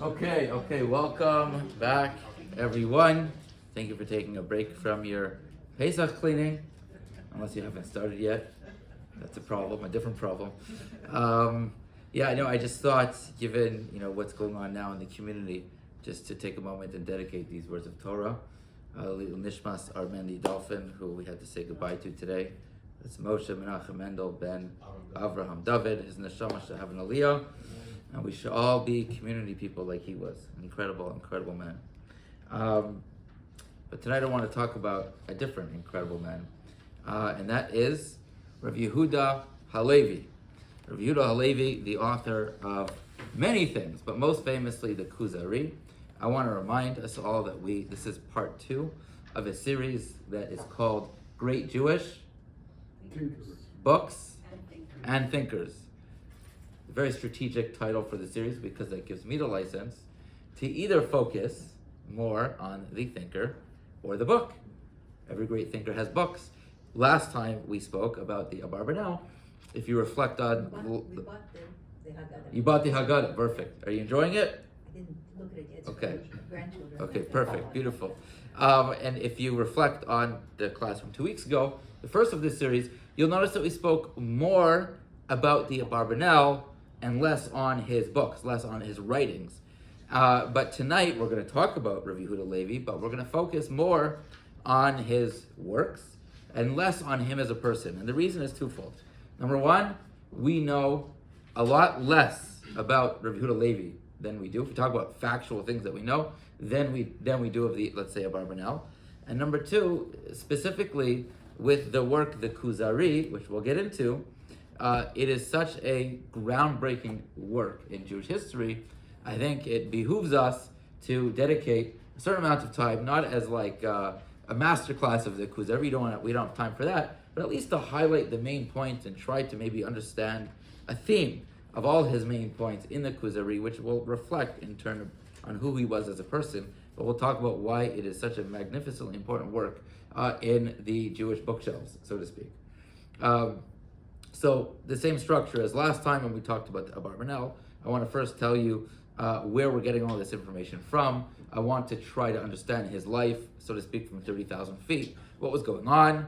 Okay, welcome back, everyone. Thank you for taking a break from your Pesach cleaning, unless you haven't started yet. That's a problem, a different problem. Yeah, I know. I just thought, given what's going on now in the community, just to take a moment and dedicate these words of Torah. Nishmas Armendi Dolphin, who we had to say goodbye to today. It's Moshe Menachem Mendel ben Avraham David. His neshama should have an aliyah, and we should all be community people like he was. An incredible man. But tonight I want to talk about a different incredible man, and that is Rav Yehuda Halevi. Rav Yehuda Halevi, the author of many things, but most famously the Kuzari. I want to remind us all that this is part 2 of a series that is called Great Jewish Books and Thinkers. A very strategic title for the series because that gives me the license to either focus more on the thinker or the book. Every great thinker has books. Last time we spoke about the Abarbanel. If you reflect on... We bought the Haggadah. You bought the Haggadah, perfect. Are you enjoying it? I didn't look at it yet. It's Okay. for grandchildren. Okay, perfect, beautiful. And if you reflect on the class from 2 weeks ago, the first of this series, you'll notice that we spoke more about the Abarbanel and less on his books, less on his writings. But tonight we're going to talk about Rav Yehuda Levi, but we're going to focus more on his works and less on him as a person. And the reason is twofold. Number one, we know a lot less about Rav Yehuda Levi than we do. If we talk about factual things that we know, then we do of the, let's say, Abarbanel. And number two, specifically with the work, the Kuzari, which we'll get into, it is such a groundbreaking work in Jewish history. I think it behooves us to dedicate a certain amount of time, not as like a masterclass of the Kuzari. We don't have time for that, but at least to highlight the main points and try to maybe understand a theme of all his main points in the Kuzari, which will reflect in turn on who he was as a person. But we'll talk about why it is such a magnificently important work in the Jewish bookshelves, so to speak. So the same structure as last time when we talked about the Abarbanel. I want to first tell you where we're getting all this information from. I want to try to understand his life, so to speak, from 30,000 feet. What was going on,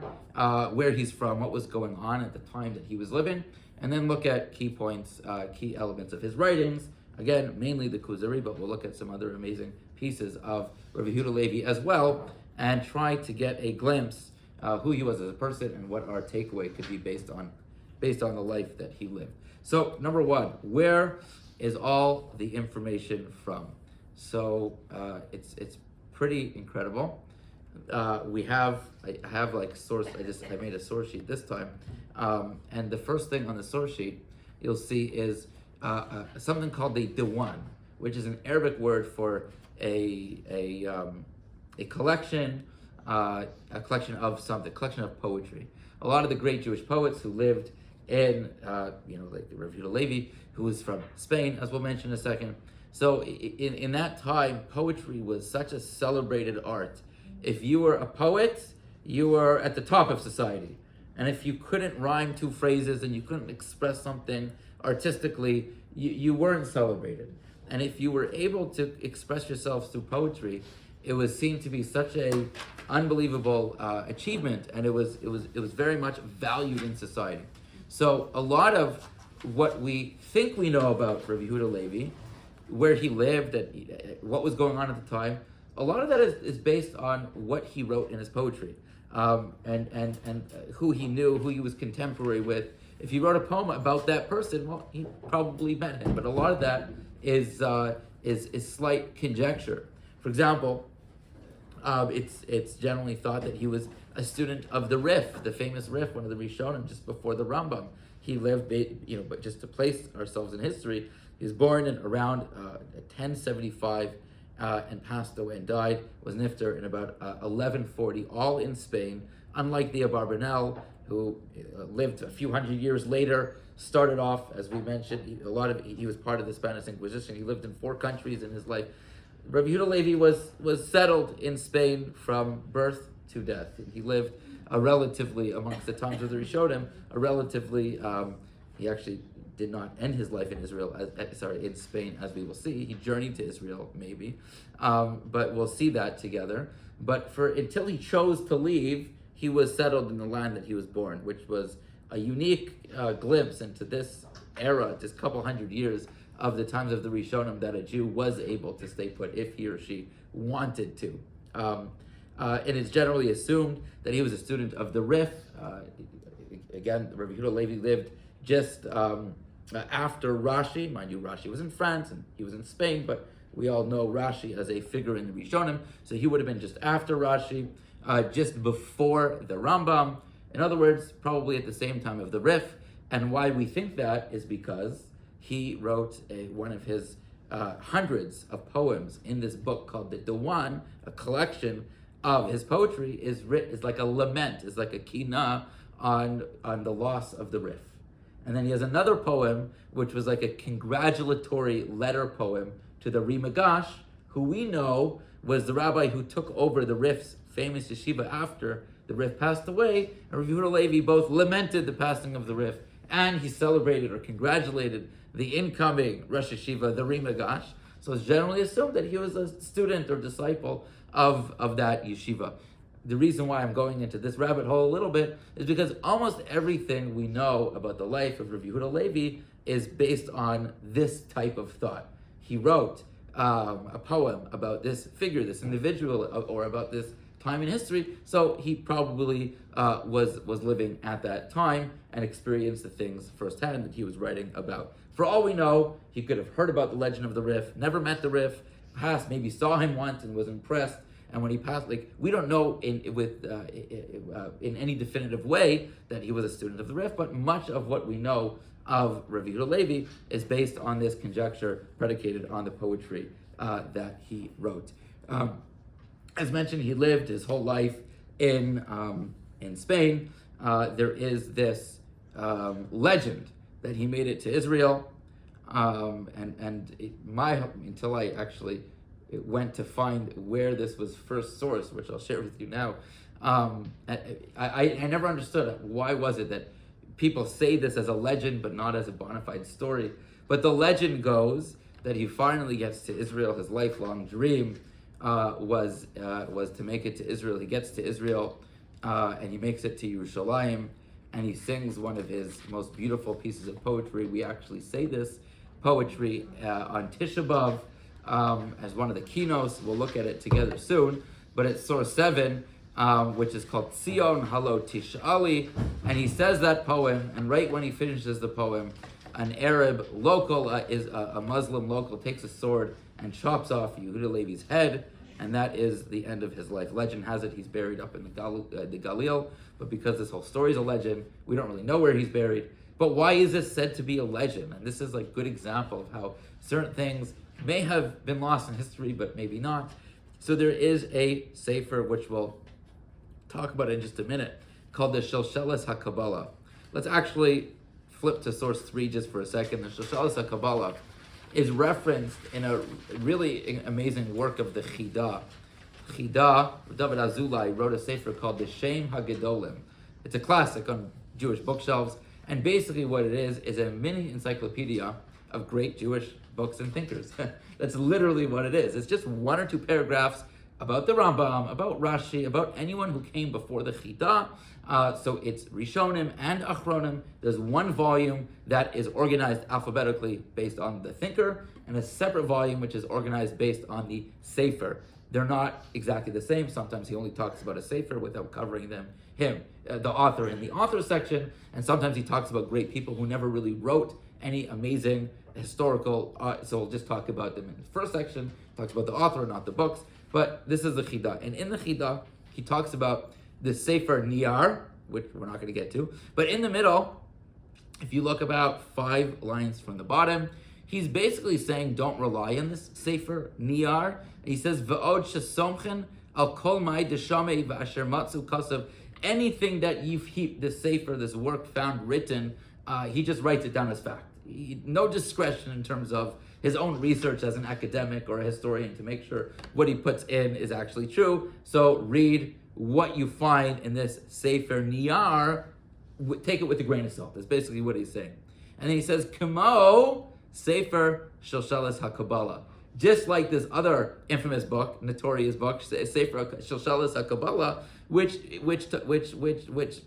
where he's from, what was going on at the time that he was living, and then look at key points, key elements of his writings. Again, mainly the Kuzari, but we'll look at some other amazing pieces of Rav Yehuda Levi as well, and try to get a glimpse who he was as a person and what our takeaway could be based on the life that he lived. So, number one, where is all the information from? So it's pretty incredible. I have like source. I made a source sheet this time, and the first thing on the source sheet you'll see is something called the Diwan, which is an Arabic word for a collection of something, collection of poetry. A lot of the great Jewish poets who lived in, like Rav Yehuda Levi, who was from Spain, as we'll mention in a second. So in that time, poetry was such a celebrated art. If you were a poet, you were at the top of society. And if you couldn't rhyme 2 phrases and you couldn't express something artistically, you weren't celebrated. And if you were able to express yourself through poetry, it was seen to be such a unbelievable achievement, and it was very much valued in society. So a lot of what we think we know about Rav Yehuda Levi, where he lived, what was going on at the time, a lot of that is based on what he wrote in his poetry, and who he knew, who he was contemporary with. If he wrote a poem about that person, well, he probably met him. But a lot of that is slight conjecture. For example, it's generally thought that he was a student of the Rif, the famous Rif, one of the Rishonim, just before the Rambam. He lived, but just to place ourselves in history, he was born in around 1075 and passed away and died, was nifter in about 1140, all in Spain. Unlike the Abarbanel, who lived a few hundred years later, started off, as we mentioned, he was part of the Spanish Inquisition. He lived in 4 countries in his life. Rav Yehuda Levi was settled in Spain from birth to death. He lived a relatively, amongst the times of the Rishonim, he actually did not end his life in Israel, in Spain, as we will see. He journeyed to Israel, maybe, but we'll see that together. But until he chose to leave, he was settled in the land that he was born, which was a unique glimpse into this era, just a couple hundred years of the times of the Rishonim, that a Jew was able to stay put if he or she wanted to. And it's generally assumed that he was a student of the Rif. Again, Rabbi Yehuda Halevi lived just after Rashi. Mind you, Rashi was in France and he was in Spain, but we all know Rashi as a figure in the Rishonim, so he would have been just after Rashi, just before the Rambam. In other words, probably at the same time of the Rif. And why we think that is because he wrote one of his hundreds of poems in this book called the Dewan, a collection of his poetry is like a lament, is like a kina on the loss of the Rif. And then he has another poem which was like a congratulatory letter poem to the Rimagash, who we know was the rabbi who took over the Rif's famous yeshiva after the Rif passed away. And Rabbi Yehuda Halevi both lamented the passing of the Rif, and he celebrated or congratulated the incoming Rosh Yeshiva, the Rimagash. So it's generally assumed that he was a student or disciple of that yeshiva. The reason why I'm going into this rabbit hole a little bit is because almost everything we know about the life of Rabbi Yehuda Halevi is based on this type of thought. He wrote a poem about this figure, this individual, or about this time in history, so he probably was living at that time and experienced the things firsthand that he was writing about. For all we know, he could have heard about the legend of the Rif, never met the Rif, passed, maybe saw him once and was impressed, and when he passed, we don't know in any definitive way that he was a student of the Rif, but much of what we know of Rabbi Yehuda Halevi is based on this conjecture predicated on the poetry that he wrote. As mentioned, he lived his whole life in Spain. There is this legend that he made it to Israel, until I actually went to find where this was first sourced, which I'll share with you now. I never understood why was it that people say this as a legend but not as a bona fide story. But the legend goes that he finally gets to Israel. His lifelong dream was to make it to Israel. He gets to Israel and he makes it to Yerushalayim, and he sings one of his most beautiful pieces of poetry. We actually say this poetry on Tisha B'Av as one of the keynotes. We'll look at it together soon, but it's source 7, which is called Tzion Halo Tish'ali, and he says that poem, and right when he finishes the poem, an Arab local, a Muslim local, takes a sword and chops off Yehuda Halevi's head, and that is the end of his life. Legend has it he's buried up in the Galil, but because this whole story is a legend, we don't really know where he's buried. But why is this said to be a legend? And this is a good example of how certain things may have been lost in history, but maybe not. So there is a sefer, which we'll talk about in just a minute, called the Shalshelas HaKabbalah. Let's actually flip to source 3 just for a second. The Shalshelas HaKabbalah is referenced in a really amazing work of the Chida. Chida, David Azulai, wrote a sefer called the Shem HaGedolim. It's a classic on Jewish bookshelves, and basically what it is a mini encyclopedia of great Jewish books and thinkers. That's literally what it is. It's just 1 or 2 paragraphs about the Rambam, about Rashi, about anyone who came before the Chida. So it's Rishonim and Achronim. There's 1 volume that is organized alphabetically based on the thinker, and a separate volume which is organized based on the sefer. They're not exactly the same. Sometimes he only talks about a sefer without covering the author in the author section, and sometimes he talks about great people who never really wrote any amazing historical, so we'll just talk about them in the first section, talks about the author, not the books, but this is the Chida. And in the Chida, he talks about the Sefer Niyar, which we're not going to get to, but in the middle, if you look about 5 lines from the bottom, he's basically saying don't rely on this Sefer Niyar. He says, V'od shesomchen al kol mai deshamei v'asher matzu kasav, anything that you've heaped this Sefer, this work found written, he just writes it down as fact. No discretion in terms of his own research as an academic or a historian to make sure what he puts in is actually true. So read what you find in this Sefer Niyar, take it with a grain of salt. That's basically what he's saying. And then he says, Kamo Sefer Shoshelas HaKabbalah. Just like this other infamous book, notorious book, Sefer Shoshelas HaKabbalah, which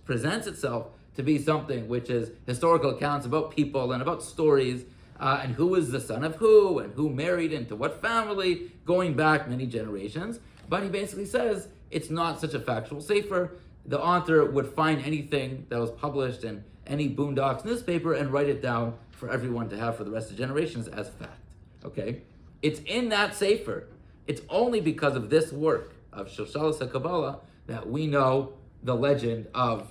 presents itself to be something which is historical accounts about people and about stories, and who is the son of who, and who married into what family, going back many generations. But he basically says it's not such a factual sefer. The author would find anything that was published in any Boondocks newspaper and write it down for everyone to have for the rest of generations as fact. Okay? It's in that sefer. It's only because of this work of Shoshelas HaKabbalah that we know the legend of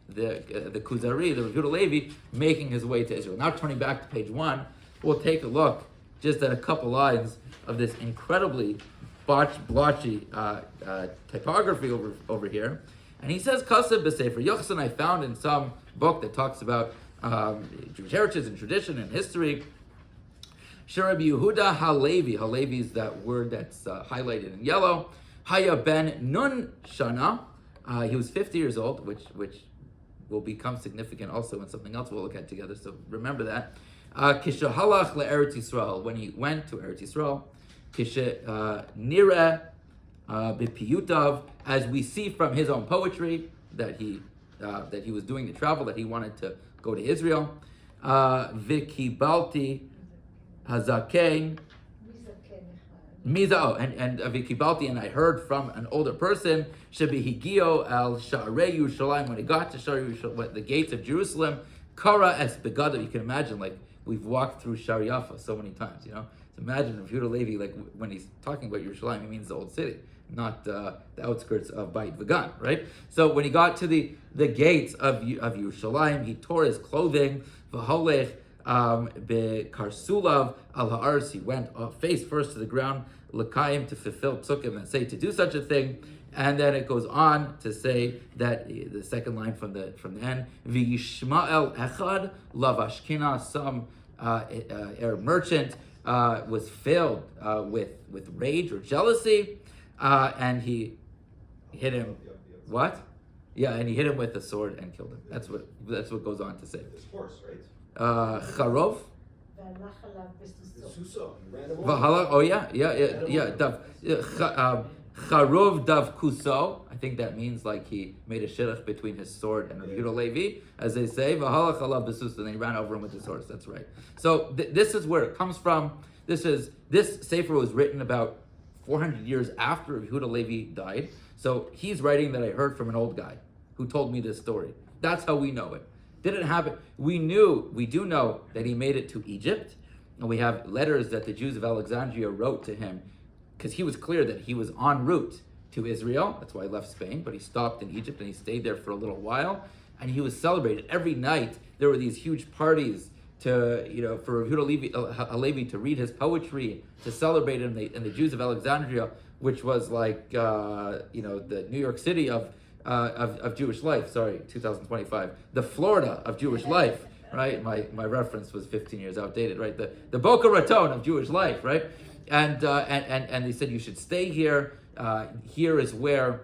the Kuzari, the Yehuda Halevi, making his way to Israel. Now turning back to page 1, we'll take a look just at a couple lines of this incredibly blotchy typography over here. And he says, Kasev b'Sefer Yochsan, I found in some book that talks about Jewish heritage and tradition and history. Rabbi Yehuda Halevi. Halevi is that word that's highlighted in yellow. Haya ben Nun Shana. He was 50 years old, which will become significant also in something else we'll look at together. So remember that. Kishahalach le'Eretz Yisrael. When he went to Eretz Yisrael, Nira b'piyutav, as we see from his own poetry that he was doing the travel, that he wanted to go to Israel. Vikibalti hazaken. Miza, and Vikibalti, and I heard from an older person, Shebihigio al Sha'arei Yerushalayim, when he got to Sha'arei Yerushalayim, the gates of Jerusalem, Kara es begada. You can imagine, like, we've walked through Shar Yafa so many times, you know. So imagine if Yehuda Halevi, like, when he's talking about Yerushalayim, he means the old city, not the outskirts of Beit Vegan, right? So when he got to the gates of Yerushalayim, he tore his clothing, v'holech Karsulav al ha'aretz. He went face first to the ground, l'kayim, to fulfill psukim and say to do such a thing, and then it goes on to say that the second line from the end, v'yishma'el echad lavashkina, some Arab merchant was filled with rage or jealousy, and he hit him. What? Yeah, and he hit him with a sword and killed him. That's what goes on to say. His horse, right? Charov. Vahala. Oh yeah. Charov dav kuso. I think that means like he made a shidduch between his sword and Yehuda Halevi, as they say. Vahala chalav b'susa. And he ran over him with his horse. That's right. So this is where it comes from. This sefer was written about 400 years after Yehuda Halevi died. So he's writing that I heard from an old guy who told me this story. That's how we know it. Didn't happen. We do know that he made it to Egypt, and we have letters that the Jews of Alexandria wrote to him, because he was clear that he was en route to Israel. That's why he left Spain, but he stopped in Egypt and he stayed there for a little while, and he was celebrated every night. There were these huge parties for Yehuda Halevi to read his poetry, to celebrate him, and the Jews of Alexandria, which was like the New York City of Jewish life. Sorry, 2025. The Florida of Jewish life, right? My reference was 15 years outdated, right? The Boca Raton of Jewish life, right? And they said you should stay here. Here is where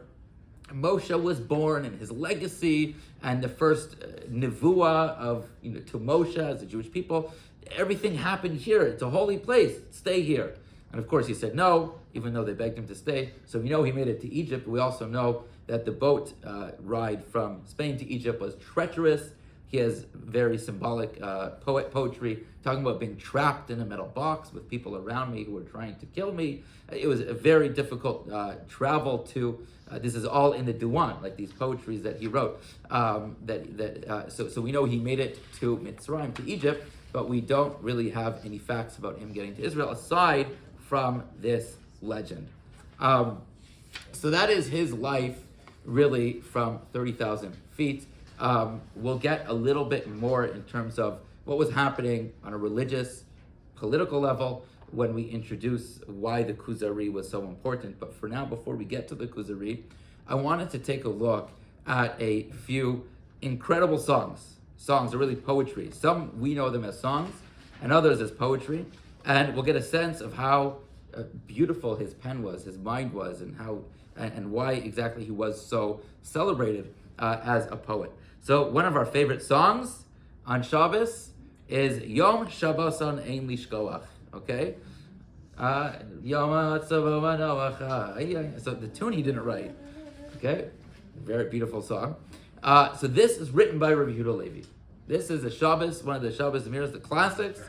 Moshe was born and his legacy, and the first nevuah to Moshe as the Jewish people. Everything happened here. It's a holy place. Stay here. And of course he said no, even though they begged him to stay. So we know he made it to Egypt. We also know that the boat ride from Spain to Egypt was treacherous. He has very symbolic poetry talking about being trapped in a metal box with people around me who were trying to kill me. It was a very difficult travel to. This is all in the Duan, like these poetries that he wrote. So we know he made it to Mitzrayim, to Egypt, but we don't really have any facts about him getting to Israel aside from this legend. So that is his life, really, from 30,000 feet. We'll get a little bit more in terms of what was happening on a religious, political level when we introduce why the Kuzari was so important. But for now, before we get to the Kuzari, I wanted to take a look at a few incredible songs. Songs are really poetry. Some, we know them as songs, and others as poetry. And we'll get a sense of how beautiful his pen was, his mind was, and why exactly he was so celebrated as a poet. So one of our favorite songs on Shabbos is Yom Shabboson Ein Lishkoach. Okay? Yom Hatzavo Manoach. So the tune he didn't write. Okay? Very beautiful song. So this is written by Rabbi Yehuda Halevi. This is a Shabbos, one of the Shabbos Amiras, the classics.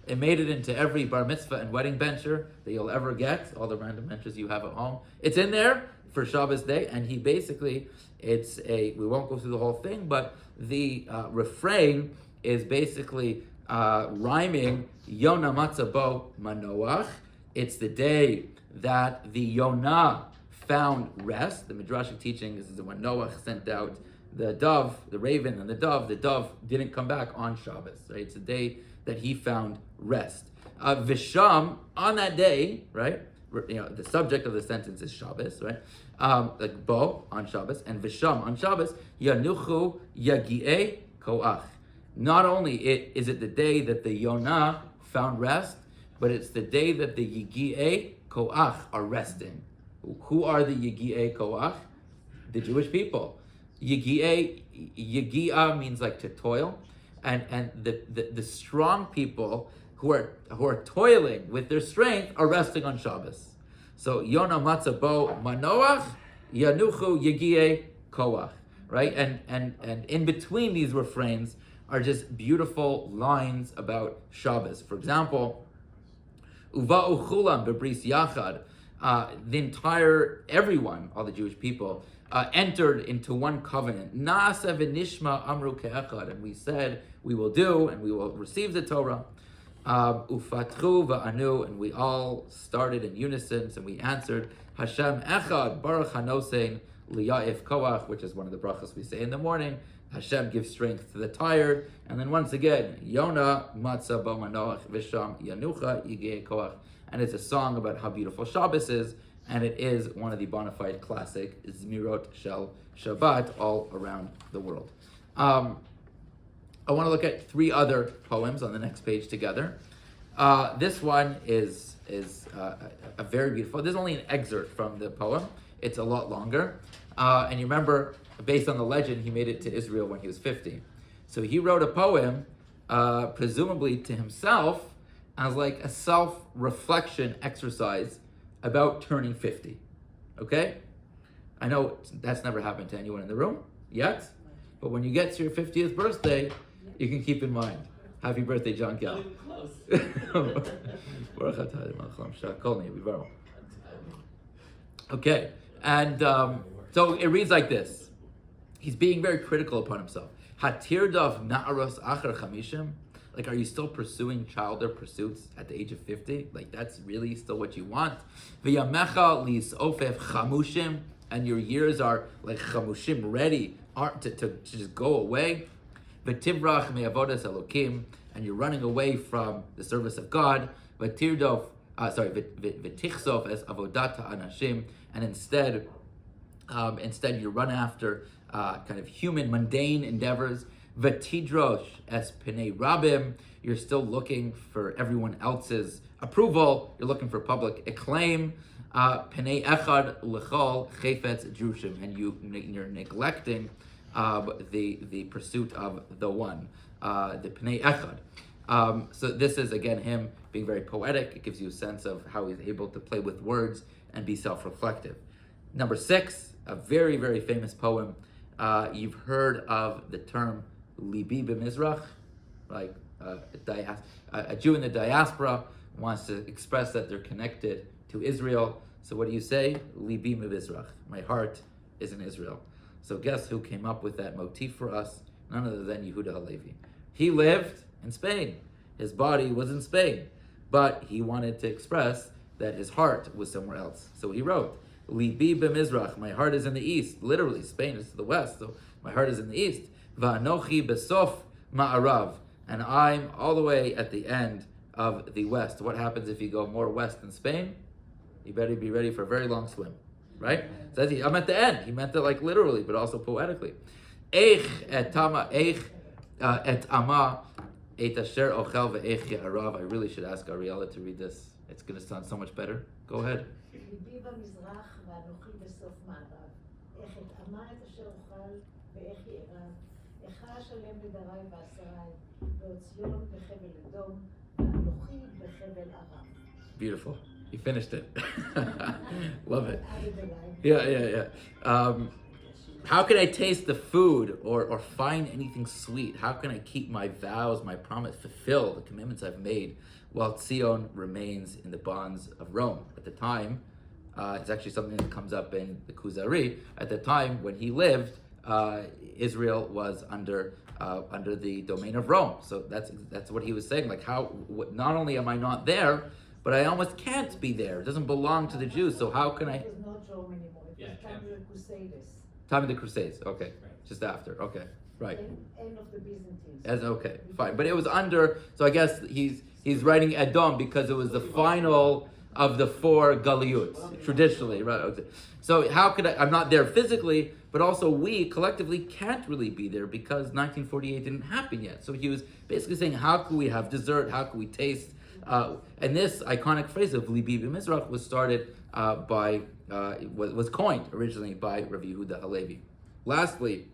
It made it into every bar mitzvah and wedding bencher that you'll ever get, all the random benches you have at home. It's in there for Shabbos day, and he basically, we won't go through the whole thing, but the refrain is basically rhyming Yonah Matzah Bo Manoach. It's the day that the Yonah found rest. The Midrashic teaching is that when Noach sent out the dove, the raven and the dove didn't come back on Shabbos, right? It's the day that he found rest. Visham, on that day, right? The subject of the sentence is Shabbos, right? Like Bo on Shabbos, and Visham on Shabbos, Yanuchu Yagi'e Koach. Not only is it the day that the Yonah found rest, but it's the day that the Yagi'e Koach are resting. Who are the Yagi'e Koach? The Jewish people. Yagi'ah means like to toil, and the strong people who are toiling with their strength are resting on Shabbos. So Yonah Matzah Bo Manoach Yanuchu Yagi'e Koach, right? And in between these refrains are just beautiful lines about Shabbos. For example, Uva'u Chulam Bebris Yachad. Everyone, all the Jewish people, entered into one covenant. Na'aseh v'nishma amru ke'echad, and we said we will do and we will receive the Torah. Ufatchu va'anu, and we all started in unison, and we answered Hashem echad baruch hanosein liya'if koach, which is one of the brachas we say in the morning. Hashem gives strength to the tired, and then once again, Yonah matzah bo manoach v'sham yanucha yigei koach. And it's a song about how beautiful Shabbos is, and it is one of the bona fide classic Zmirot Shel Shabbat all around the world. I want to look at three other poems on the next page together. This one is a very beautiful. There's only an excerpt from the poem. It's a lot longer. And you remember, based on the legend, he made it to Israel when he was 50. So he wrote a poem, presumably to himself, as like a self-reflection exercise about turning 50. Okay? I know that's never happened to anyone in the room yet, but when you get to your 50th birthday, you can keep in mind. Happy birthday, John Gal. Okay, and so it reads like this. He's being very critical upon himself. Hatirdav na'aros achar chamishim. Like, are you still pursuing childish pursuits at the age of 50? Like, that's really still what you want? V'yamecha lis'ofef chamushim, and your years are like chamushim, ready to just go away. V'tivrach me'avodas elokim, and you're running away from the service of God. V'tichsof es avodat anashim, and instead you run after kind of human, mundane endeavors. V'tidrosh es penei rabim, you're still looking for everyone else's approval. You're looking for public acclaim. Penei echad l'chol chefetz drushim, and you're neglecting the pursuit of the one, the penei echad. So this is again him being very poetic. It gives you a sense of how he's able to play with words and be self-reflective. Number 6, a very, very famous poem. You've heard of the term Libi b'Mizrach, like a Jew in the diaspora wants to express that they're connected to Israel. So what do you say? Libi b'Mizrach, my heart is in Israel. So guess who came up with that motif for us? None other than Yehuda Halevi. He lived in Spain. His body was in Spain, but he wanted to express that his heart was somewhere else. So he wrote, Libi b'Mizrach, my heart is in the east. Literally, Spain is to the west, so my heart is in the east. Va'anochi besof ma'arav, and I'm all the way at the end of the west. What happens if you go more west than Spain? You better be ready for a very long swim, right? So I'm at the end. He meant it like literally, but also poetically. Eich et ama et asher ochel ve'eich ya'arav. I really should ask Ariella to read this. It's going to sound so much better. Go ahead. ליבי במזרח ואנוכי בסוף מערב, איך אטעמה את אשר אוכל ואיך יערב, איך אשלם לדרי ועשרי, ועציון בחבל אדום, ואנוכי בחבל ערב. Beautiful. You finished it. Love it. Added the line. Yeah. How can I taste the food or find anything sweet? How can I keep my vows, my promise, fulfill the commandments I've made while Zion remains in the bonds of Rome? At the time, it's actually something that comes up in the Kuzari. At the time when he lived, Israel was under the domain of Rome. So that's what he was saying. Like, not only am I not there, but I almost can't be there. It doesn't belong to the Jews. So how can I? It was not Rome anymore. It was time of the Crusaders. Time of the Crusades. Okay, just after. Okay, right. End of the Byzantines. Okay, fine. But it was under. So I guess he's writing Edom because it was the final of the 4 Galiyut traditionally, right? Okay. So how could I'm not there physically, but also we collectively can't really be there because 1948 didn't happen yet. So he was basically saying, how can we have dessert? How can we taste? And this iconic phrase of Libi b'Mizrach was started was coined originally by Rabbi Yehuda Halevi. Lastly,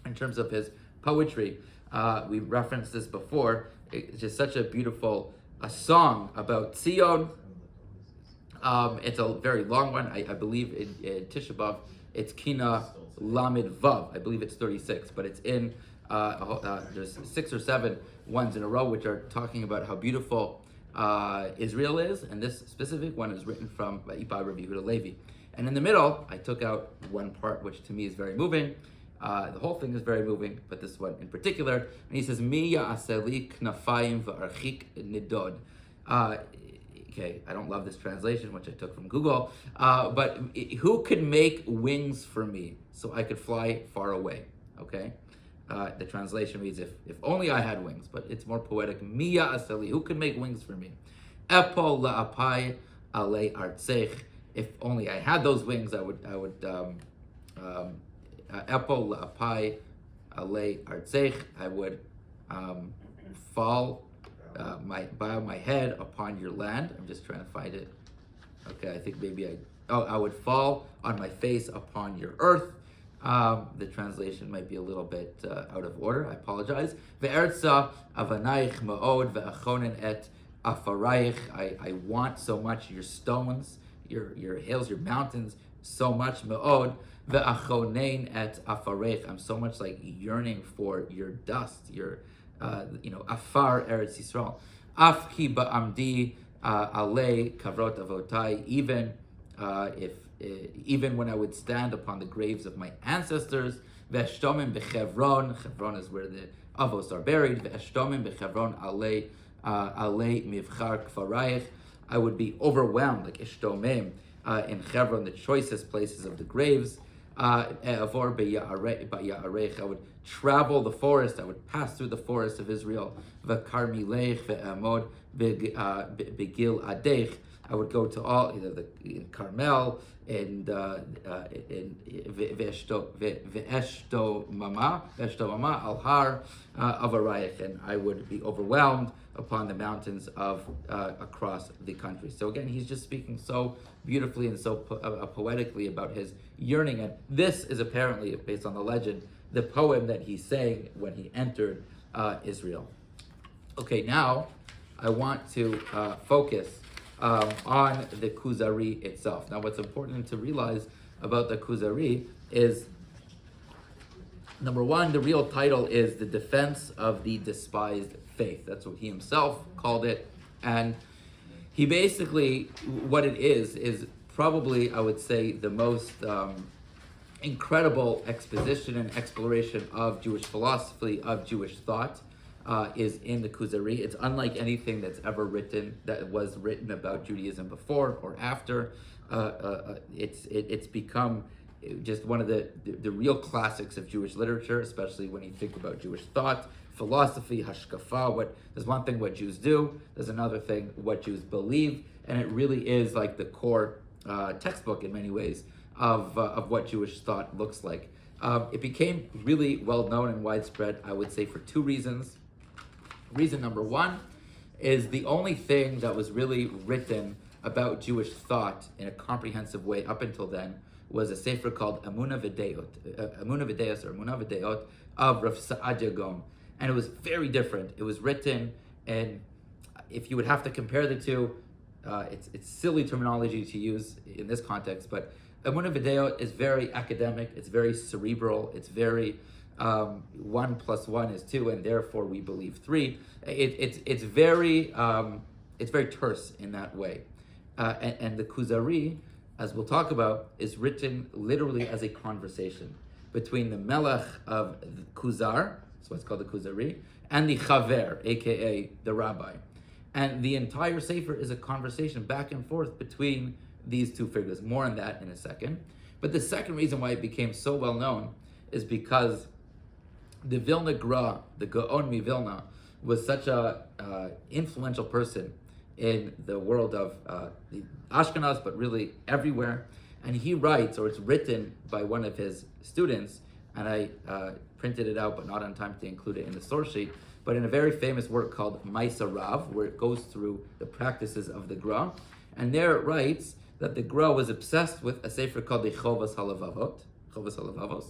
in terms of his poetry, we referenced this before. It's just such a beautiful song about Zion. It's a very long one. I believe in Tisha B'Av, it's Kina Lamed Vav. I believe it's 36, but it's in there's 6 or 7 ones in a row which are talking about how beautiful Israel is, and this specific one is written by Rabbi Yehuda Halevi. And in the middle, I took out one part which to me is very moving. The whole thing is very moving, but this one in particular. And he says, Mi ya'aseli knafayim v'archik nidod. Okay, I don't love this translation, which I took from Google, but who could make wings for me so I could fly far away? Okay, the translation reads, if only I had wings, but it's more poetic. Miya asali, who could make wings for me? Epo la'apai alei artzech. If only I had those wings, I would Epo la'apai alei artzech. I would bow my head upon your land. I'm just trying to find it. Okay, I think maybe I would fall on my face upon your earth. The translation might be a little bit out of order. I apologize. Ve'ertza avanaich ma'od ve'achonen et afarayich. I want so much your stones, your hills, your mountains, so much ma'od. Ve'achonen et afarayich. I'm so much like yearning for your dust, your afar Eretz Yisrael. Afki ba'amdi alei kavrot avotai. Even when I would stand upon the graves of my ancestors, ve'eshtomim bechevron. Chevron is where the avos are buried. Ve'eshtomim bechevron alei mivchar kfarayich. I would be overwhelmed, like ishtomim in Chevron, the choicest places of the graves. Avor b'ya'arech. I would travel the forest. I would pass through the forest of Israel. V'karmilech ve'amod b'gil adech. I would go to all in Carmel and ve'eshto mama al har avarayich, and I would be overwhelmed upon the mountains of across the country. So again, he's just speaking so beautifully and so poetically about his yearning, and this is apparently, based on the legend, the poem that he sang when he entered Israel. Okay, now I want to focus on the Kuzari itself. Now, what's important to realize about the Kuzari is, number one, the real title is The Defense of the Despised Faith. That's what he himself called it. And he basically, what it is probably, I would say, the most incredible exposition and exploration of Jewish philosophy, of Jewish thought, is in the Kuzari. It's unlike anything that was written about Judaism before or after. It's become just one of the real classics of Jewish literature, especially when you think about Jewish thought, philosophy, hashkafa. There's one thing what Jews do, there's another thing what Jews believe, and it really is like the core textbook in many ways of what Jewish thought looks like. It became really well known and widespread, I would say, for 2 reasons. Reason number one is the only thing that was really written about Jewish thought in a comprehensive way up until then was a sefer called Emunah V'Deot of Rav Saadia Gaon. and it was very different. It was written, and if you would have to compare the two, it's silly terminology to use in this context, but Emunah V'Deot is very academic, it's very cerebral, it's very 1 + 1 is 2, and therefore we believe 3. It's very terse in that way. And the Kuzari, as we'll talk about, is written literally as a conversation between the Melech of Kuzar, that's what's called the Kuzari, and the Chaver, aka the rabbi. And the entire Sefer is a conversation back and forth between these two figures. More on that in a second. But the second reason why it became so well known is because the Vilna Gra, the Gaon mi Vilna, was such a influential person in the world of the Ashkenaz, but really everywhere. And he writes, or it's written by one of his students, and I printed it out, but not on time to include it in the source sheet, but in a very famous work called Maisa Rav, where it goes through the practices of the Gra. And there it writes that the Gra was obsessed with a sefer called the Chovas Halavavos,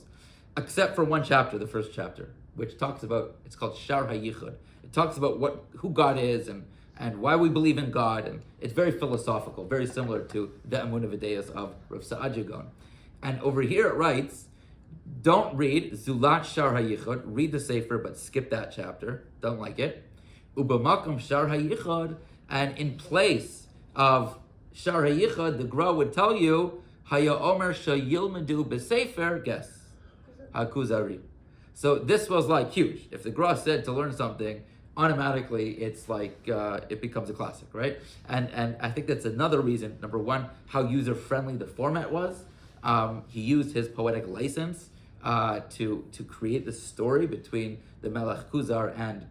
except for one chapter, the first chapter, which talks about, it's called Shar HaYichud. It talks about who God is and why we believe in God, and it's very philosophical, very similar to the Emunah V'Deos of Rav Sa'ad Gaon. And over here it writes, don't read Zulat Shar HaYichud, read the Sefer, but skip that chapter, don't like it. Ubamakom Shar HaYichud, and in place of Shar HaYichud, the Gra would tell you, Haya Omer Shayilmedu B'Sefer, guess, HaKuzari. So this was like huge. If the Gra said to learn something, automatically it's like, it becomes a classic, right? And I think that's another reason, number one, how user-friendly the format was. He used his poetic license to create this story between the Melech Kuzar and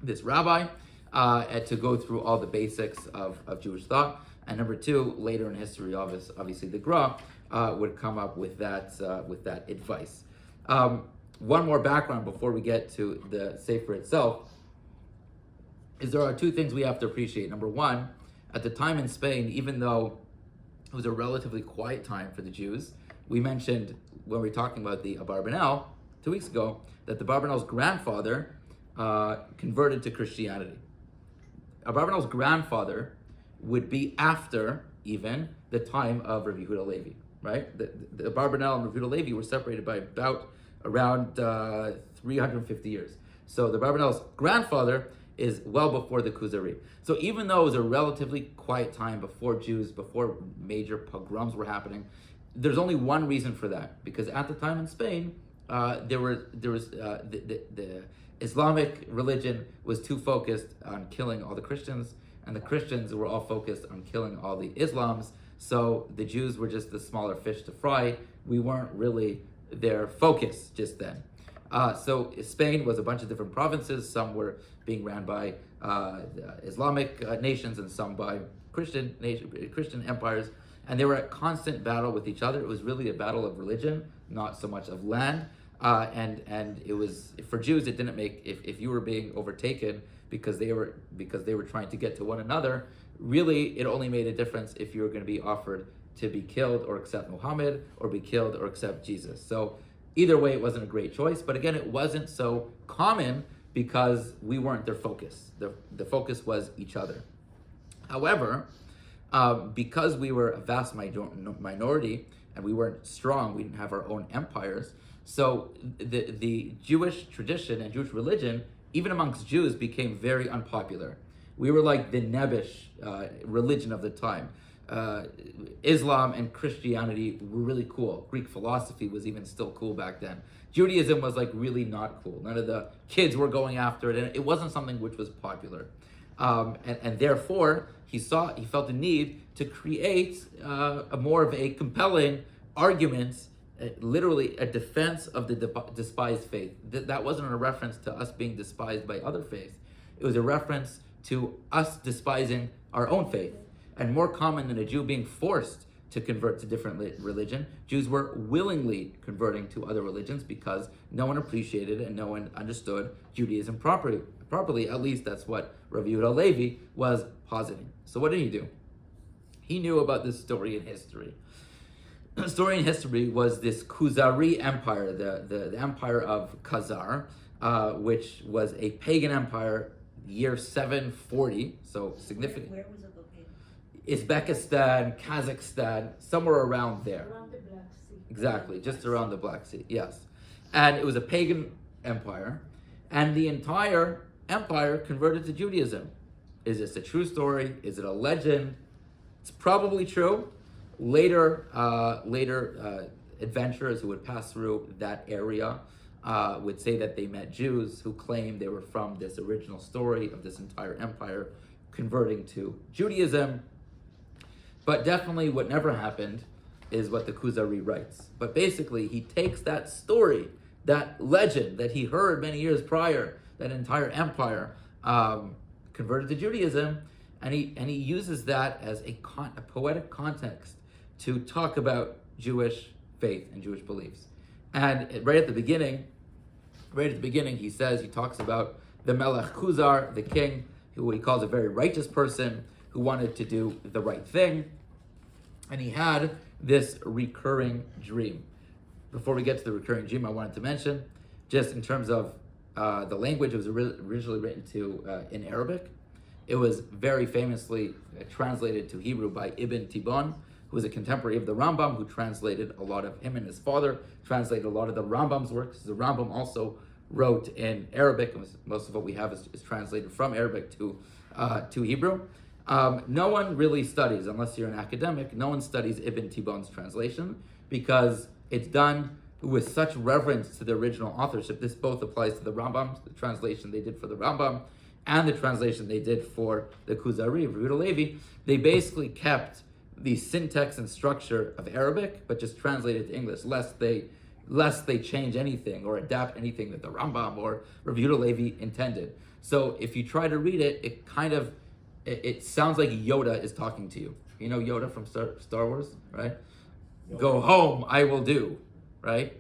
this rabbi, and to go through all the basics of Jewish thought. And number two, later in history, obviously the Gra would come up with that advice. One more background before we get to the Sefer itself is there are two things we have to appreciate. Number one, at the time in Spain, even though it was a relatively quiet time for the Jews, we mentioned when we were talking about the Abarbanel 2 weeks ago that the Abarbanel's grandfather converted to Christianity. Abarbanel's grandfather would be after even the time of Rabbi Yehuda Halevi, right? The Abarbanel and Rabbi Yehuda Halevi were separated by around 350 years. So the Abarbanel's grandfather is well before the Kuzari. So even though it was a relatively quiet time before major pogroms were happening, there's only one reason for that, because at the time in Spain, there was the Islamic religion was too focused on killing all the Christians, and the Christians were all focused on killing all the Islams. So the Jews were just the smaller fish to fry. We weren't really their focus just then. So Spain was a bunch of different provinces. Some were being ran by Islamic nations and some by Christian empires. And they were at constant battle with each other. It was really a battle of religion, not so much of land. And it was, for Jews, it didn't make, if you were being overtaken because they were trying to get to one another, really it only made a difference if you were going to be offered to be killed or accept Muhammad, or be killed or accept Jesus. So either way, it wasn't a great choice. But again, it wasn't so common because we weren't their focus. The focus was each other. However, because we were a vast minority and we weren't strong, we didn't have our own empires. So the Jewish tradition and Jewish religion, even amongst Jews, became very unpopular. We were like the nebbish religion of the time. Islam and Christianity were really cool. Greek philosophy was even still cool back then. Judaism was like really not cool. None of the kids were going after it, and it wasn't something which was popular. And therefore, he felt the need to create a more of a compelling argument, literally a defense of the despised faith. That wasn't a reference to us being despised by other faiths. It was a reference to us despising our own faith. And more common than a Jew being forced to convert to different religion, Jews were willingly converting to other religions because no one appreciated and no one understood Judaism properly. At least that's what Rabbi Yehuda Halevi was positing. So what did he do? He knew about this story in history. The story in history was this Kuzari empire, the empire of Khazar, which was a pagan empire, year 740, so significant. Where was it located? Uzbekistan, Kazakhstan, somewhere around there. Around the Black Sea. Exactly, just around the Black Sea, yes. And it was a pagan empire, and the entire empire converted to Judaism. Is this a true story? Is it a legend? It's probably true. Later adventurers who would pass through that area would say that they met Jews who claimed they were from this original story of this entire empire converting to Judaism. But definitely what never happened is what the Kuzari writes. But basically, he takes that story, that legend that he heard many years prior, that entire empire converted to Judaism, and he uses that as a poetic context to talk about Jewish faith and Jewish beliefs. And right at the beginning, he talks about the Melech Kuzar, the king, who he calls a very righteous person who wanted to do the right thing. And he had this recurring dream. Before we get to the recurring dream, I wanted to mention, just in terms of the language, it was originally written in Arabic. It was very famously translated to Hebrew by Ibn Tibbon, who was a contemporary of the Rambam, who translated a lot of him and his father, translated a lot of the Rambam's works. The Rambam also wrote in Arabic, and most of what we have is translated from Arabic to Hebrew. No one really studies, unless you're an academic, no one studies Ibn Tibbon's translation because it's done with such reverence to the original authorship. This both applies to the Rambam, the translation they did for the Rambam, and the translation they did for the Kuzari of Yehuda Halevi. They basically kept the syntax and structure of Arabic, but just translated to English, lest they change anything or adapt anything that the Rambam or Yehuda Halevi intended. So if you try to read it, it sounds like Yoda is talking to you. You know Yoda from Star Wars, right? Yoda. Go home, I will do, right?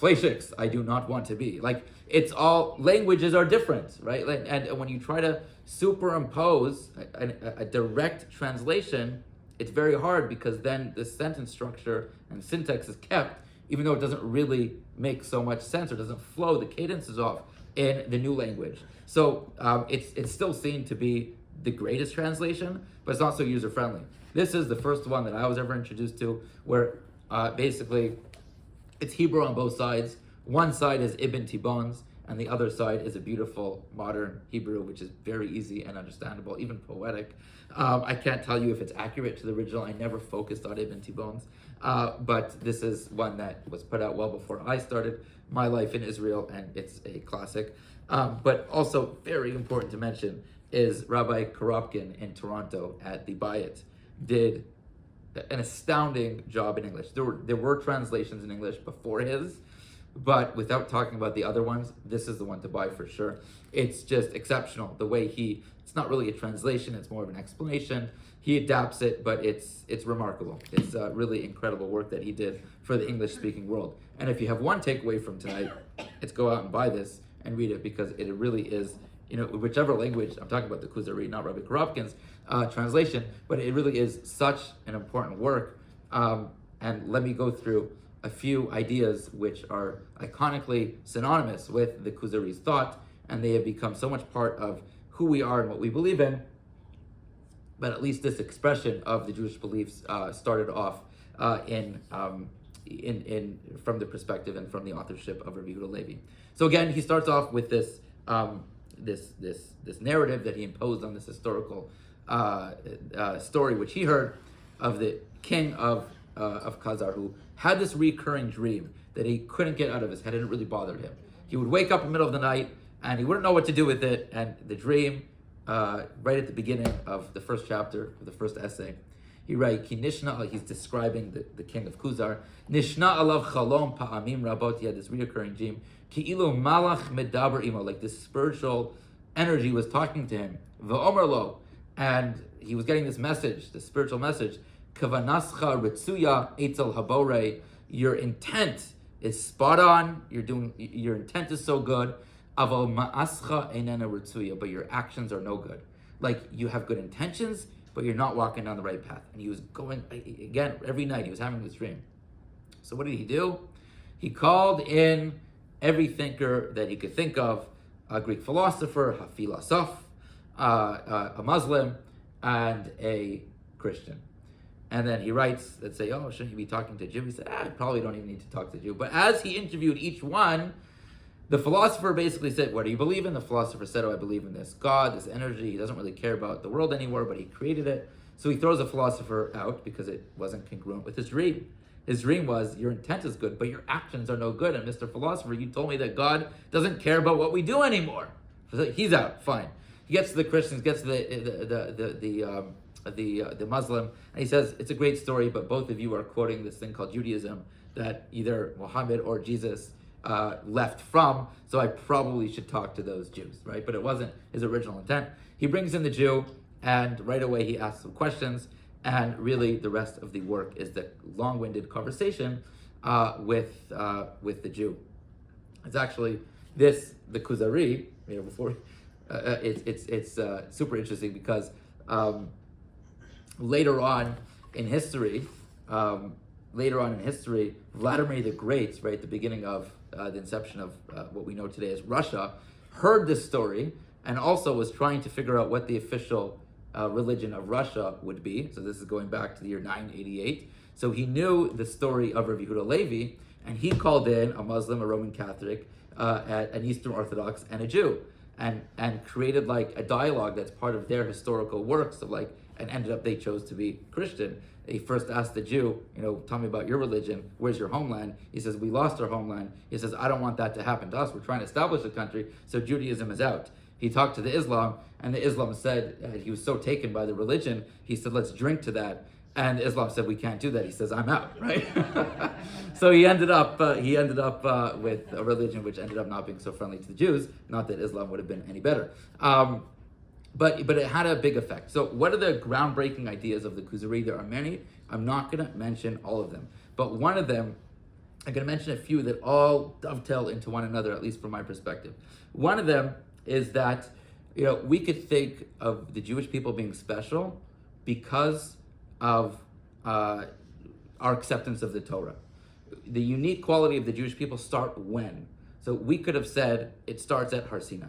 Fleischiks, I do not want to be. Like, it's all, languages are different, right? And when you try to superimpose a direct translation, it's very hard because then the sentence structure and syntax is kept, even though it doesn't really make so much sense or doesn't flow, the cadence is off in the new language. So it's still seen to be the greatest translation, but it's not so user-friendly. This is the first one that I was ever introduced to, where basically it's Hebrew on both sides. One side is Ibn Tibbon's, and the other side is a beautiful modern Hebrew, which is very easy and understandable, even poetic. I can't tell you if it's accurate to the original. I never focused on Ibn Tibbon's, but this is one that was put out well before I started my life in Israel, and it's a classic. But also very important to mention is Rabbi Koropkin in Toronto at the Bayit did an astounding job in English. There were translations in English before his, but without talking about the other ones, this is the one to buy for sure. It's just exceptional. The way it's not really a translation, it's more of an explanation. He adapts it, but it's remarkable. It's really incredible work that he did for the English-speaking world. And if you have one takeaway from tonight, it's go out and buy this and read it, because it really is, whichever language, I'm talking about the Kuzari, not Rabbi Koropkin's translation, but it really is such an important work. And let me go through a few ideas which are iconically synonymous with the Kuzari's thought, and they have become so much part of who we are and what we believe in. But at least this expression of the Jewish beliefs started off from the perspective and from the authorship of Rabbi Yehuda Halevi. So again, he starts off with this narrative that he imposed on this historical story, which he heard of the king of Khazar, who had this recurring dream that he couldn't get out of his head, and it really bothered him. He would wake up in the middle of the night and he wouldn't know what to do with it. And the dream, right at the beginning of the first chapter, of the first essay, he writes, Ki nishna, he's describing the king of Khuzar. Nishna alav chalom pa'amim rabot, he had this recurring dream. Ki ilu malach medaber imo, like this spiritual energy was talking to him. V'omer lo, and he was getting this message, this spiritual message. Kavanascha ritzuya etzel habore, your intent is spot on. Your intent is so good. Aval ma'ascha einena ritzuya, but your actions are no good. Like, you have good intentions, but you're not walking down the right path. And he was going again every night. He was having this dream. So what did he do? He called in every thinker that he could think of, a Greek philosopher, a philosoph, a Muslim, and a Christian. And then he writes that say, oh, shouldn't you be talking to a Jew? He said, I probably don't even need to talk to a Jew. But as he interviewed each one, the philosopher basically said, what do you believe in? The philosopher said, oh, I believe in this God, this energy. He doesn't really care about the world anymore, but he created it. So he throws the philosopher out because it wasn't congruent with his dream. His dream was, your intent is good, but your actions are no good. And Mr. Philosopher, you told me that God doesn't care about what we do anymore. So he's out, fine. He gets to the Christians, gets to the Muslim, and he says, it's a great story, but both of you are quoting this thing called Judaism that either Muhammad or Jesus left from, so I probably should talk to those Jews, right? But it wasn't his original intent. He brings in the Jew, and right away he asks some questions, and really the rest of the work is the long-winded conversation with the Jew. It's actually the Kuzari, before, it's super interesting because later on in history, Vladimir the Great, right, the beginning of the inception of what we know today as Russia, heard this story and also was trying to figure out what the official religion of Russia would be. So this is going back to the year 988. So he knew the story of Rabbi Yehuda Halevi, and he called in a Muslim, a Roman Catholic, an Eastern Orthodox, and a Jew, and created like a dialogue that's part of their historical works of like, and ended up they chose to be Christian. He first asked the Jew, tell me about your religion. Where's your homeland? He says, we lost our homeland. He says, I don't want that to happen to us. We're trying to establish a country, so Judaism is out. He talked to the Islam, and the Islam said, he was so taken by the religion, he said, let's drink to that. And Islam said, we can't do that. He says, I'm out, right? So he ended up with a religion which ended up not being so friendly to the Jews. Not that Islam would have been any better. But it had a big effect. So what are the groundbreaking ideas of the Kuzari? There are many. I'm not going to mention all of them. But one of them, I'm going to mention a few that all dovetail into one another, at least from my perspective. One of them is that we could think of the Jewish people being special because of our acceptance of the Torah. The unique quality of the Jewish people start when? So we could have said it starts at Har Sinai.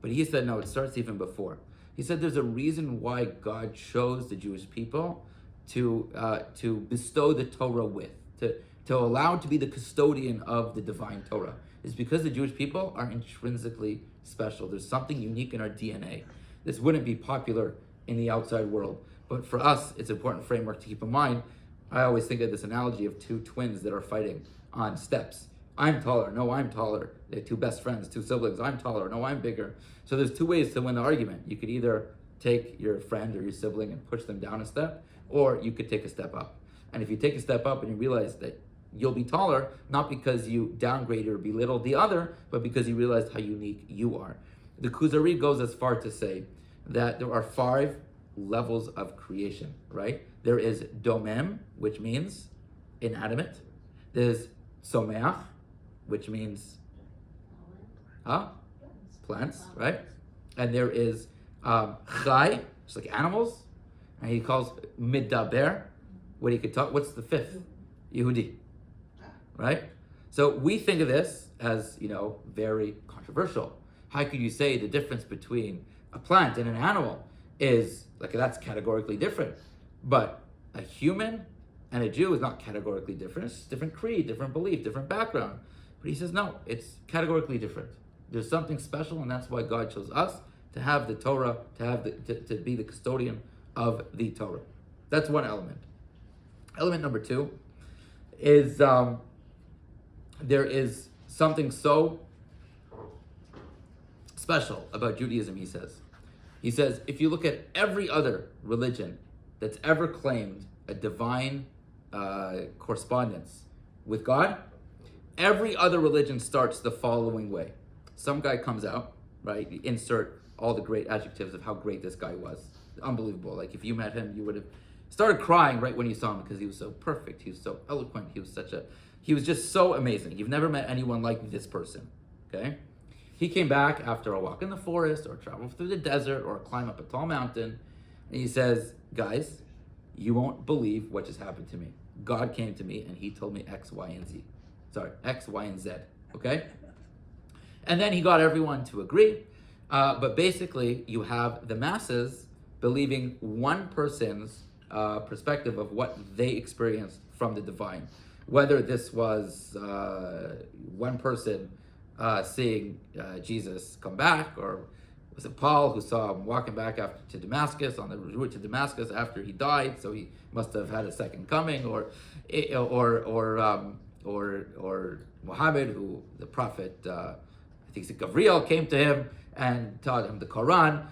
But he said, no, it starts even before. He said there's a reason why God chose the Jewish people to bestow the Torah with, to allow to be the custodian of the divine Torah. It's because the Jewish people are intrinsically special. There's something unique in our DNA. This wouldn't be popular in the outside world. But for us, it's an important framework to keep in mind. I always think of this analogy of two twins that are fighting on steps. I'm taller. No, I'm taller. They're two best friends, two siblings. I'm taller. No, I'm bigger. So there's two ways to win the argument. You could either take your friend or your sibling and push them down a step, or you could take a step up. And if you take a step up and you realize that you'll be taller, not because you downgrade or belittle the other, but because you realize how unique you are. The Kuzari goes as far to say that there are 5 levels of creation, right? There is domem, which means inanimate. There's someach, which means plants, right? And there is chai, just like animals, and he calls midaber, what he could talk. What's the 5th? Yehudi, right? So we think of this as very controversial. How could you say the difference between a plant and an animal is like that's categorically different? But a human and a Jew is not categorically different. It's different creed, different belief, different background. But he says, no, it's categorically different. There's something special, and that's why God chose us to have the Torah, to be the custodian of the Torah. That's one element. Element number 2 is there is something so special about Judaism, he says. He says, if you look at every other religion that's ever claimed a divine correspondence with God, every other religion starts the following way. Some guy comes out, right? You insert all the great adjectives of how great this guy was. Unbelievable. Like if you met him, you would have started crying right when you saw him because he was so perfect. He was so eloquent. He was just so amazing. You've never met anyone like this person, okay? He came back after a walk in the forest or travel through the desert or climb up a tall mountain. And he says, guys, you won't believe what just happened to me. God came to me and he told me X, Y, and Z. Sorry, X, Y, and Z, okay? And then he got everyone to agree. But basically, you have the masses believing one person's perspective of what they experienced from the divine. Whether this was one person seeing Jesus come back, or was it Paul who saw him walking back to Damascus, on the route to Damascus after he died, so he must have had a second coming, or Muhammad, who the prophet, I think it's Gabriel, came to him and taught him the Quran.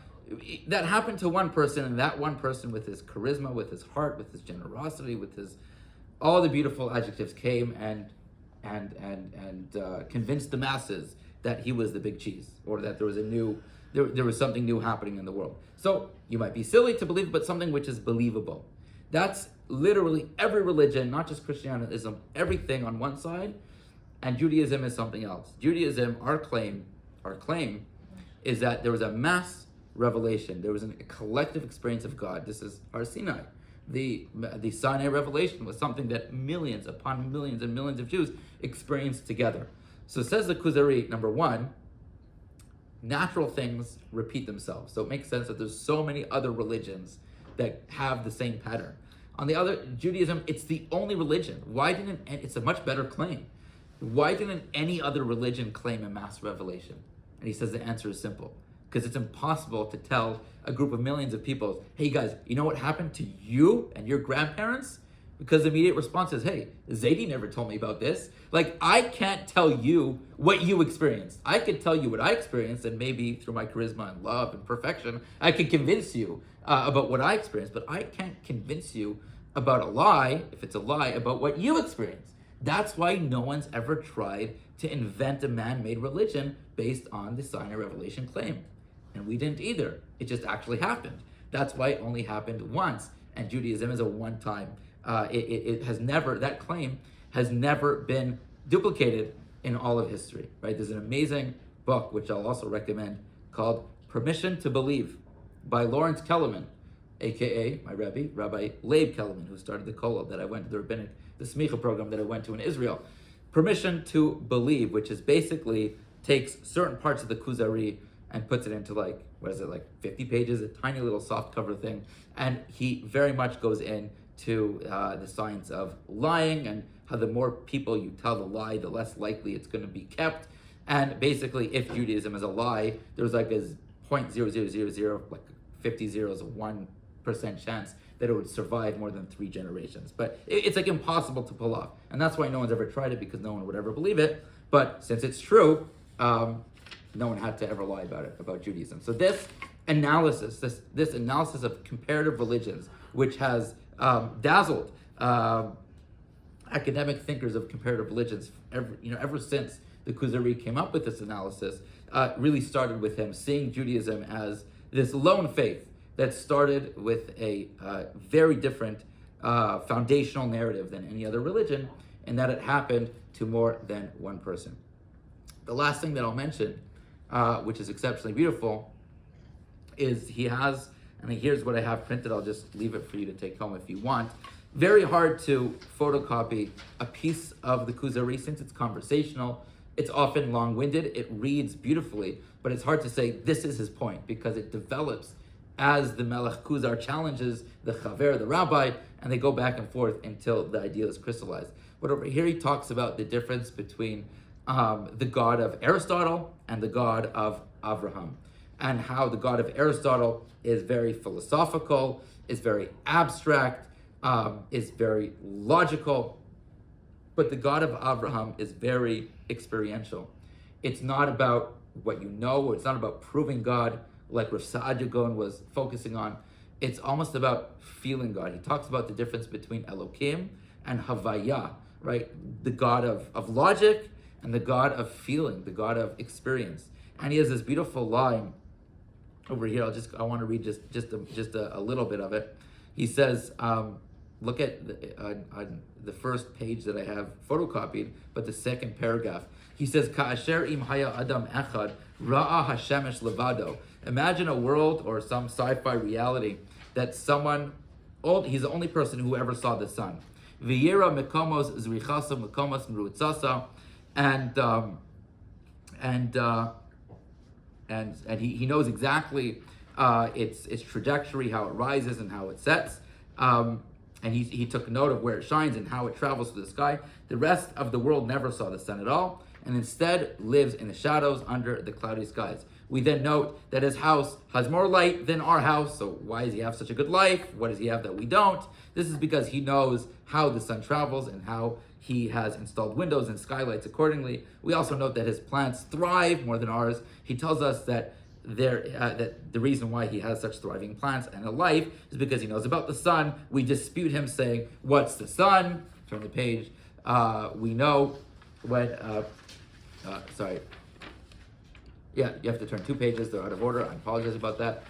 That happened to one person, and that one person, with his charisma, with his heart, with his generosity, with his all the beautiful adjectives, came and convinced the masses that he was the big cheese, or that there was there was something new happening in the world. So you might be silly to believe, but something which is believable. That's literally every religion, not just Christianity, everything on one side, and Judaism is something else. Judaism, our claim is that there was a mass revelation. There was a collective experience of God. This is our Sinai. The Sinai revelation was something that millions upon millions and millions of Jews experienced together. So says the Kuzari, number one, natural things repeat themselves. So it makes sense that there's so many other religions that have the same pattern. On the other, Judaism, it's the only religion. It's a much better claim. Why didn't any other religion claim a mass revelation? And he says the answer is simple. Because it's impossible to tell a group of millions of people, hey guys, you know what happened to you and your grandparents? Because the immediate response is, hey, Zaidi never told me about this. Like, I can't tell you what you experienced. I could tell you what I experienced, and maybe through my charisma and love and perfection, I could convince you about what I experienced, but I can't convince you about a lie, if it's a lie, about what you experienced. That's why no one's ever tried to invent a man-made religion based on the Sinai revelation claim. And we didn't either. It just actually happened. That's why it only happened once. And Judaism is a one-time. That claim has never been duplicated in all of history, right? There's an amazing book, which I'll also recommend, called Permission to Believe by Lawrence Kellerman, aka my Rebbe, Rabbi Leib Kellerman, who started the kollel that I went to, the smicha program that I went to in Israel. Permission to Believe, which is basically takes certain parts of the Kuzari and puts it into 50 pages, a tiny little soft cover thing. And he very much goes into the science of lying, and how the more people you tell the lie, the less likely it's going to be kept. And basically, if Judaism is a lie, there's like a 0.0000, like 50 zeros, 1% chance that it would survive more than 3 generations. But it's like impossible to pull off. And that's why no one's ever tried it, because no one would ever believe it. But since it's true, no one had to ever lie about it, about Judaism. So this analysis of comparative religions, which has dazzled academic thinkers of comparative religions ever since the Kuzari came up with this analysis, really started with him seeing Judaism as this lone faith that started with a very different foundational narrative than any other religion, and that it happened to more than one person. The last thing that I'll mention, which is exceptionally beautiful, is he has, and here's what I have printed, I'll just leave it for you to take home if you want. Very hard to photocopy a piece of the Kuzari since it's conversational. It's often long-winded, it reads beautifully, but it's hard to say this is his point, because it develops as the Melech Kuzar challenges the Chaver, the rabbi, and they go back and forth until the idea is crystallized. But over here he talks about the difference between the God of Aristotle and the God of Abraham, and how the God of Aristotle is very philosophical, is very abstract, is very logical, but the God of Abraham is very experiential. It's not about what you know, or it's not about proving God like Rav Saadia Gaon was focusing on. It's almost about feeling God. He talks about the difference between Elokim and Havaya, right? The God of logic and the God of feeling, the God of experience. And he has this beautiful line over here. I want to read just a little bit of it. He says, look at the first page that I have photocopied, but the second paragraph. He says, Ka'asher im haya adam echad ra'a hashemesh levado. Imagine a world or some sci-fi reality that he's the only person who ever saw the sun. V'yira mekomos zrichasa mekomos merutzasa. And and he knows exactly its trajectory, how it rises and how it sets. And he took note of where it shines and how it travels through the sky. The rest of the world never saw the sun at all, and instead lives in the shadows under the cloudy skies. We then note that his house has more light than our house. So why does he have such a good life? What does he have that we don't? This is because he knows how the sun travels and how he has installed windows and skylights accordingly. We also note that his plants thrive more than ours. He tells us that that the reason why he has such thriving plants and a life is because he knows about the sun. We dispute him saying, what's the sun? Turn the page. We know when, sorry. Yeah, you have to turn 2 pages. They're out of order. I apologize about that.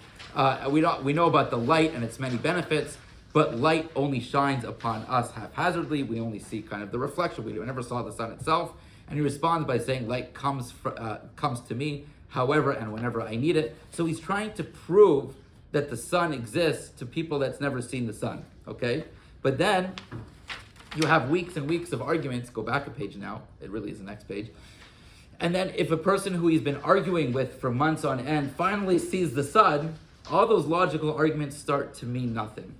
We know about the light and its many benefits, but light only shines upon us haphazardly. We only see kind of the reflection. We never saw the sun itself. And he responds by saying, light comes to me however and whenever I need it. So he's trying to prove that the sun exists to people that's never seen the sun, okay? But then you have weeks and weeks of arguments. Go back a page now. It really is the next page. And then if a person who he's been arguing with for months on end finally sees the sun, all those logical arguments start to mean nothing.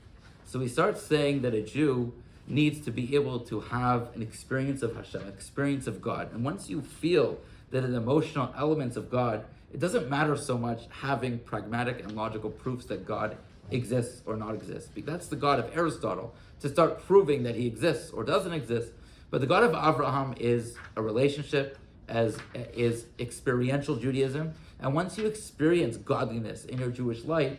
So he starts saying that a Jew needs to be able to have an experience of Hashem, an experience of God. And once you feel that in emotional elements of God, it doesn't matter so much having pragmatic and logical proofs that God exists or not exists. That's the God of Aristotle, to start proving that he exists or doesn't exist. But the God of Abraham is a relationship, is experiential Judaism. And once you experience godliness in your Jewish life,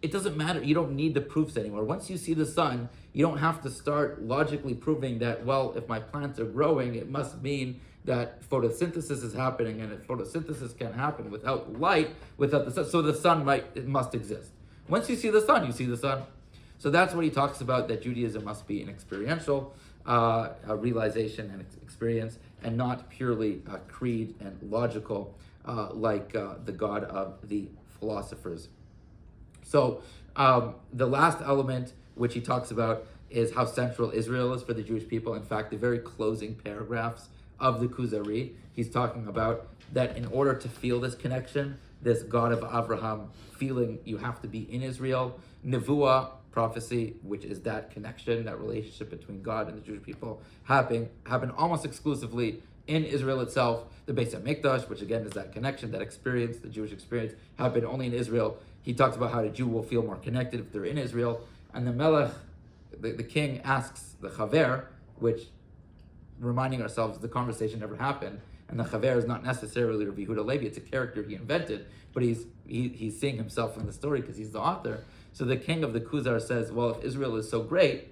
it doesn't matter. You don't need the proofs anymore. Once you see the sun, you don't have to start logically proving that, well, if my plants are growing, it must mean that photosynthesis is happening, and if photosynthesis can happen without light, without the sun, so the sun must exist. Once you see the sun, you see the sun. So that's what he talks about, that Judaism must be an experiential realization and experience, and not purely creed and logical, like the God of the philosophers. So the last element which he talks about is how central Israel is for the Jewish people. In fact, the very closing paragraphs of the Kuzari, he's talking about that in order to feel this connection, this God of Abraham feeling, you have to be in Israel. Nevuah, prophecy, which is that connection, that relationship between God and the Jewish people, happen almost exclusively in Israel itself. The Beis HaMikdash, which again is that connection, that experience, the Jewish experience, happen only in Israel. He talks about how the Jew will feel more connected if they're in Israel. And the Melech, the king, asks the Chaver, which, reminding ourselves, the conversation never happened, and the Chaver is not necessarily Rabbi Yehuda Halevi, it's a character he invented, but he's seeing himself in the story because he's the author. So the king of the Kuzar says, well, if Israel is so great,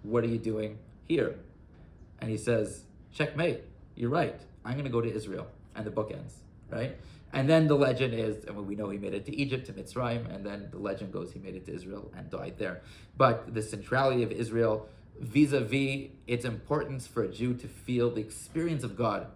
what are you doing here? And he says, checkmate, you're right, I'm going to go to Israel. And the book ends, right? And then the legend is, and we know he made it to Egypt, to Mitzrayim, and then the legend goes he made it to Israel and died there. But the centrality of Israel vis-a-vis its importance for a Jew to feel the experience of God,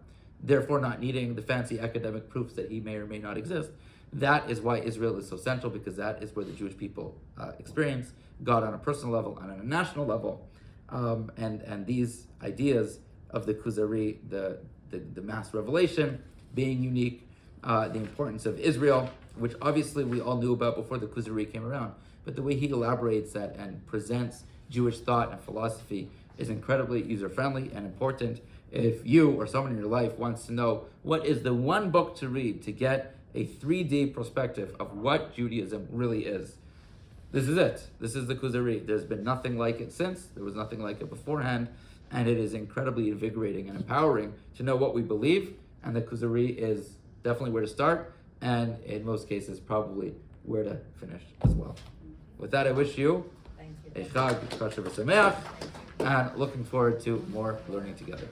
therefore not needing the fancy academic proofs that he may or may not exist, that is why Israel is so central, because that is where the Jewish people experience God on a personal level and on a national level. And these ideas of the Kuzari, the mass revelation, being unique, the importance of Israel, which obviously we all knew about before the Kuzari came around, but the way he elaborates that and presents Jewish thought and philosophy is incredibly user-friendly and important. If you or someone in your life wants to know what is the one book to read to get a 3D perspective of what Judaism really is, this is it. This is the Kuzari. There's been nothing like it since. There was nothing like it beforehand. And it is incredibly invigorating and empowering to know what we believe. And the Kuzari is definitely where to start. And in most cases, probably where to finish as well. With that, I wish you a Chag Kosher V'Sameach, and looking forward to more learning together.